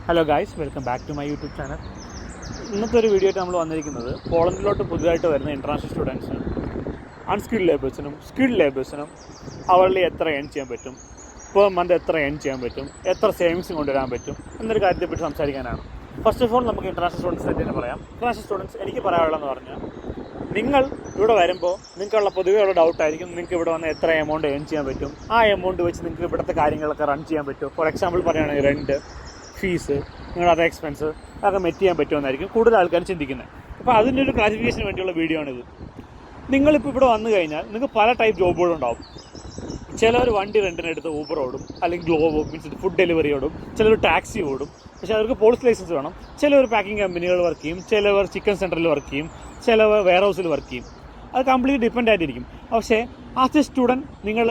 Hello guys, welcome back to my YouTube channel. ഇന്നത്തെ ഒരു video ആയിട്ട് നമ്മൾ വന്നിരിക്കുന്നത് പോളണ്ടിലോട്ട് പുതുതായിട്ട് വരുന്ന ഇൻ്റർനാഷണൽ സ്റ്റുഡൻസിനും അൺസ്കിൽഡ് ലേബേഴ്സിനും സ്കിൽഡ് ലേബേഴ്സിനും അവരുടെ എത്ര ഏൺ ചെയ്യാൻ പറ്റും, പെർ മന്ത് എത്ര ഏൺ ചെയ്യാൻ പറ്റും, എത്ര സേവിങ്സ് കൊണ്ടുവരാൻ പറ്റും എന്നൊരു കാര്യത്തെപ്പറ്റി സംസാരിക്കാനാണ്. ഫസ്റ്റ് ഓഫ് ഓൾ നമുക്ക് ഇൻ്റർനാഷണൽ സ്റ്റുഡൻസിനെ തന്നെ പറയാം. ഇൻ്റർനാഷണൽ സ്റ്റുഡൻസ് എനിക്ക് പറയാനുള്ളതെന്ന് പറഞ്ഞാൽ, നിങ്ങൾ ഇവിടെ വരുമ്പോൾ നിങ്ങൾക്കുള്ള പൊതുവെയുള്ള ഡൗട്ടായിരിക്കും, നിങ്ങൾക്ക് ഇവിടെ വന്ന് എത്ര എമൗണ്ട് ഏൺ ചെയ്യാൻ പറ്റും, ആ എമൗണ്ട് വെച്ച് നിങ്ങൾക്ക് ഇവിടുത്തെ കാര്യങ്ങളൊക്കെ റൺ ചെയ്യാൻ പറ്റും. ഫോർ എക്സാമ്പിൾ പറയുകയാണെങ്കിൽ റെൻറ്റ്, ഫീസ്, നിങ്ങളുടെ അതർ എക്സ്പെൻസ് അതൊക്കെ മെറ്റ് ചെയ്യാൻ പറ്റുമെന്നായിരിക്കും കൂടുതൽ ആൾക്കാർ ചിന്തിക്കുന്നത്. അപ്പോൾ അതിൻ്റെ ഒരു ക്ലാരിഫിക്കേഷന് വേണ്ടിയുള്ള വീഡിയോ ആണിത്. നിങ്ങളിപ്പോൾ ഇവിടെ വന്നു കഴിഞ്ഞാൽ നിങ്ങൾക്ക് പല ടൈപ്പ് ജോബുകളുണ്ടാവും. ചിലവർ വണ്ടി റെൻറ്റിനെടുത്ത് ഊബർ ഓടും, അല്ലെങ്കിൽ ഗ്ലോബോ മീൻസ് ഫുഡ് ഡെലിവറി ഓടും, ചിലർ ടാക്സി ഓടും, പക്ഷേ അവർക്ക് പോളിസ് ലൈസൻസ് വേണം. ചിലവർ പാക്കിംഗ് കമ്പനികൾ വർക്ക് ചെയ്യും, ചിലവർ ചിക്കൻ സെൻറ്ററിൽ വർക്ക് ചെയ്യും, ചിലവർ വെയർ ഹൗസിൽ വർക്ക് ചെയ്യും. അത് കംപ്ലീറ്റ് ഡിപ്പെൻഡ് ആയിട്ടിരിക്കും. പക്ഷേ ആസ് എ സ്റ്റുഡൻറ്റ് നിങ്ങൾ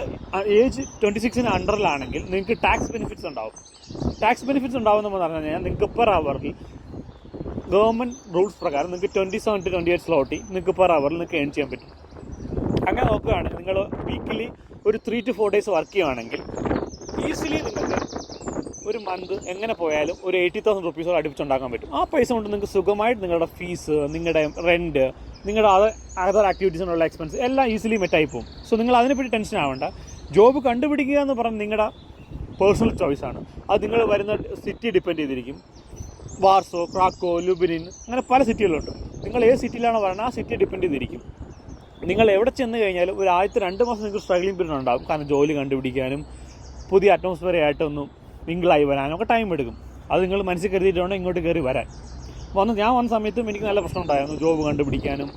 ഏജ് 26 അണ്ടറിലാണെങ്കിൽ നിങ്ങൾക്ക് ടാക്സ് ബെനിഫിറ്റ്സ് ഉണ്ടാവും. ടാക്സ് ബെനിഫിറ്റ്സ് ഉണ്ടാവുമെന്ന് പറഞ്ഞു കഴിഞ്ഞാൽ നിങ്ങൾക്ക് പെർ അവറിൽ ഗവൺമെൻറ് റൂൾസ് പ്രകാരം നിങ്ങൾക്ക് 27 to 28 സ്ലോട്ടി നിങ്ങൾക്ക് പെർ അവറിൽ നിങ്ങൾക്ക് ഏൺ ചെയ്യാൻ പറ്റും. അങ്ങനെ നോക്കുകയാണെങ്കിൽ നിങ്ങൾ വീക്കിലി ഒരു 3 to 4 ഡേയ്സ് വർക്ക് ചെയ്യുകയാണെങ്കിൽ ഈസിലി നിങ്ങൾക്ക് ഒരു മന്ത് എങ്ങനെ പോയാലും ഒരു 80,000 റുപ്പീസോ അടുപ്പിച്ചുണ്ടാക്കാൻ പറ്റും. ആ പൈസ കൊണ്ട് നിങ്ങൾക്ക് സുഖമായിട്ട് നിങ്ങളുടെ ഫീസ്, നിങ്ങളുടെ റെൻറ്റ്, നിങ്ങളുടെ അതർ ആക്ടിവിറ്റീസിനുള്ള എക്സ്പെൻസ് എല്ലാം ഈസിലി മെറ്റായി പോകും. സോ നിങ്ങൾ അതിനെപ്പറ്റി ടെൻഷൻ ആവേണ്ട. ജോബ് കണ്ടുപിടിക്കുക എന്ന് പറഞ്ഞാൽ നിങ്ങളുടെ പേഴ്സണൽ ചോയ്സാണ്. അത് നിങ്ങൾ വരുന്ന സിറ്റി ഡിപ്പെൻഡ് ചെയ്തിരിക്കും. വാർസോ, ക്രാക്കോ, ലുബിനിൻ, അങ്ങനെ പല സിറ്റികളുണ്ട്. നിങ്ങൾ ഏത് സിറ്റിയിലാണോ പറയുന്നത് ആ സിറ്റിയെ ഡിപ്പെൻഡ് ചെയ്തിരിക്കും. നിങ്ങൾ എവിടെ ചെന്ന് കഴിഞ്ഞാലും ഒരു ആദ്യത്തെ 2 മാസം നിങ്ങൾക്ക് സ്ട്രഗ്ലിംഗ് പീരീഡ് ഉണ്ടാകും. കാരണം ജോലി കണ്ടുപിടിക്കാനും പുതിയ അറ്റ്മോസ്ഫിയർ ആയിട്ടൊന്നും മിങ്കിളായി വരാനും ഒക്കെ ടൈം എടുക്കും. അത് നിങ്ങൾ മനസ്സിൽ കരുതിയിട്ടാണ് ഇങ്ങോട്ട് കയറി വരാൻ. ഞാൻ വന്ന സമയത്തും എനിക്ക് നല്ല പ്രശ്നം ഉണ്ടായിരുന്നു. ജോബ് കണ്ടുപിടിക്കാനും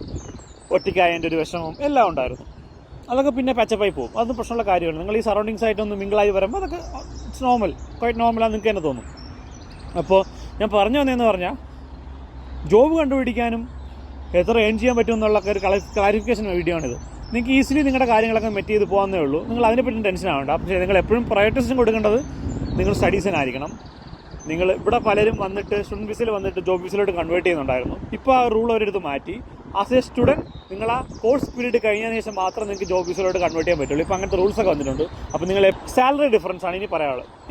ഒറ്റയ്ക്കായതിൻ്റെ ഒരു വിഷമം എല്ലാം ഉണ്ടായിരുന്നു. അതൊക്കെ പിന്നെ പച്ചപ്പായി പോകും. അതൊന്നും പ്രശ്നമുള്ള കാര്യമാണ്. നിങ്ങൾ ഈ സറൗണ്ടിങ്സ് ആയിട്ടൊന്ന് മിങ്കിളായി വരുമ്പോൾ അതൊക്കെ ഇറ്റ്സ് നോർമൽ, ക്വൈറ്റ് നോർമലാണെന്ന് നിങ്ങൾക്ക് തന്നെ തോന്നും. അപ്പോൾ ഞാൻ പറഞ്ഞു വന്നതെന്ന് പറഞ്ഞാൽ, ജോബ് കണ്ടുപിടിക്കാനും എത്ര ഏൺ ചെയ്യാൻ പറ്റുമെന്നുള്ള ഒരു ക്ലാരിഫിക്കേഷൻ വീഡിയോ ആണിത്. നിങ്ങൾക്ക് ഈസിലി നിങ്ങളുടെ കാര്യങ്ങളൊക്കെ മെറ്റ് ചെയ്ത് പോകാവുന്നേ ഉള്ളൂ. നിങ്ങൾ അതിനെപ്പറ്റി ടെൻഷൻ ആവേണ്ട. പക്ഷേ നിങ്ങൾ എപ്പോഴും പ്രയോറിറ്റൈസേഷൻ കൊടുക്കേണ്ടത് നിങ്ങൾ സ്റ്റഡീസിനായിരിക്കണം. നിങ്ങൾ ഇവിടെ പലരും വന്നിട്ട് സ്റ്റുഡൻറ്റ് വിസയിൽ വന്നിട്ട് ജോബ് വിസയിലോട്ട് കൺവേർട്ട് ചെയ്യുന്നുണ്ടായിരുന്നു. ഇപ്പോൾ ആ റൂൾ അവരെടുത്ത് മാറ്റി. ആസ് എ സ്റ്റുഡൻറ്റ് നിങ്ങൾ ആ കോഴ്സ് പീരീഡ് കഴിഞ്ഞതിന് ശേഷം മാത്രം നിങ്ങൾക്ക് ജോബ് വിസയിലോട്ട് കൺവേർട്ട് ചെയ്യാൻ പറ്റുള്ളൂ. ഇപ്പോൾ അങ്ങനത്തെ റൂൾസൊക്കെ വന്നിട്ടുണ്ട്. അപ്പോൾ നിങ്ങൾ സാലറി ഡിഫറൻസ് ആണ്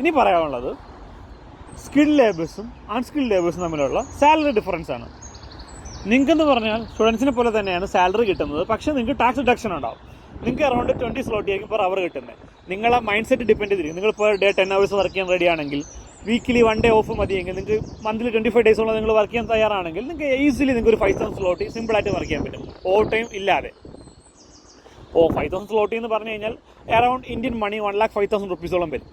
ഇനി പറയാനുള്ളത്. സ്കിൽഡ് ലേബേഴ്സും അൺസ്കിൽഡ് ലേബേഴ്സും തമ്മിലുള്ള സാലറി ഡിഫറൻസ് ആണ്. നിങ്ങൾക്കെന്ന് പറഞ്ഞാൽ സ്റ്റുഡൻസിനെ പോലെ തന്നെയാണ് സാലറി കിട്ടുന്നത്, പക്ഷേ നിങ്ങൾക്ക് ടാക്സ് ഡിഡക്ഷൻ ഉണ്ടാവും. നിങ്ങൾക്ക് അറൗണ്ട് 20 സ്ലോട്ടി ആയിരിക്കും പെർ അവർ കിട്ടുന്നത്. നിങ്ങളെ മൈൻഡ് സെറ്റ് ഡിപ്പെൻഡ് ചെയ്തിരിക്കും. നിങ്ങൾ പെർ ഡേ 10 hours വർക്ക് ചെയ്യാൻ റെഡി ആണെങ്കിൽ, വീക്കിലി 1 day ഓഫ് മതിയെങ്കിൽ, നിങ്ങൾക്ക് മന്ത്ലി 25 ഡേയ്സോളം നിങ്ങൾ വർക്ക് ചെയ്യാൻ തയ്യാറാണെങ്കിൽ നിങ്ങൾക്ക് ഈസിലി നിങ്ങൾക്ക് ഒരു 5,000 സ്ലോട്ടി സിമ്പിളായിട്ട് വർക്ക് ചെയ്യാൻ പറ്റും, ഓവർ ടൈം ഇല്ലാതെ. 5,000 സ്ലോട്ടി എന്ന് പറഞ്ഞു കഴിഞ്ഞാൽ അറൗണ്ട് ഇന്ത്യൻ മണി 1,05,000 റുപ്പീസോളം വരും.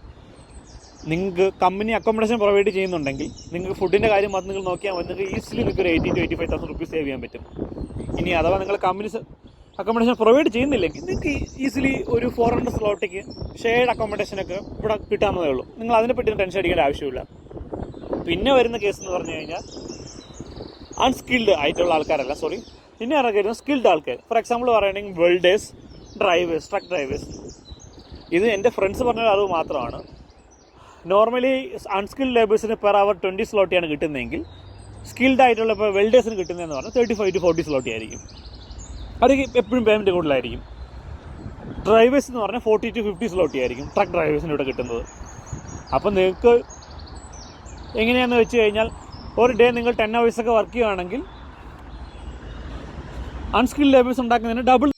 നിങ്ങൾക്ക് കമ്പനി അക്കോമഡേഷൻ പ്രൊവൈഡ് ചെയ്യുന്നുണ്ടെങ്കിൽ നിങ്ങൾക്ക് ഫുഡിൻ്റെ കാര്യം അത് നിങ്ങൾ നോക്കിയാൽ മതി. നിങ്ങൾക്ക് ഈസിലി നിങ്ങൾക്ക് ഒരു 80,000 to 85,000 റുപ്പീസ് സേവ് ചെയ്യാൻ പറ്റും. ഇനി അഥവാ നിങ്ങൾ കമ്പനി അക്കോമഡേഷൻ പ്രൊവൈഡ് ചെയ്യുന്നില്ലെങ്കിൽ നിങ്ങൾക്ക് ഈസിലി ഒരു 400 സ്ലോട്ടിക്ക് ഷെയർഡ് അക്കോമഡേഷനൊക്കെ ഇവിടെ കിട്ടാവുന്നതേ ഉള്ളൂ. നിങ്ങൾ അതിനെപ്പറ്റി ടെൻഷൻ അടിക്കേണ്ട ആവശ്യമില്ല. പിന്നെ വരുന്ന കേസ് എന്ന് പറഞ്ഞു കഴിഞ്ഞാൽ അൺസ്കിൽഡ് ആയിട്ടുള്ള ആൾക്കാരല്ല, പിന്നെ ഇറങ്ങിയിരുന്ന സ്കിൽഡ് ആൾക്കാർ. ഫോർ എക്സാമ്പിൾ പറയുകയാണെങ്കിൽ വെൽഡേഴ്സ്, ഡ്രൈവേഴ്സ്, ട്രക്ക് ഡ്രൈവേഴ്സ്. ഇത് എൻ്റെ ഫ്രണ്ട്സ് പറഞ്ഞ അറിവ് മാത്രമാണ്. നോർമലി അൺസ്കിൽഡ് ലേബേഴ്സിന് പെർ അവർ 20 സ്ലോട്ടിയാണ് കിട്ടുന്നതെങ്കിൽ, സ്കിൽഡ് ആയിട്ടുള്ള ഇപ്പോൾ വെൽഡേഴ്സിന് കിട്ടുന്നതെന്ന് പറഞ്ഞാൽ 35 to 40 സ്ലോട്ടി ആയിരിക്കും. അത് എപ്പോഴും പേയ്മെൻറ്റ് കൂടുതലായിരിക്കും. ഡ്രൈവേഴ്സ് എന്ന് പറഞ്ഞാൽ 40 to 50 സ്ലോട്ടി ആയിരിക്കും ട്രക്ക് ഡ്രൈവേഴ്സിന് ഇവിടെ കിട്ടുന്നത്. അപ്പം നിങ്ങൾക്ക് എങ്ങനെയാണെന്ന് വെച്ച് കഴിഞ്ഞാൽ, ഒരു ഡേ നിങ്ങൾ 10 hours വർക്ക് ചെയ്യുകയാണെങ്കിൽ അൺസ്കിൽഡ് ലേബേഴ്സ് ഉണ്ടാക്കുന്നതിന് ഡബിൾ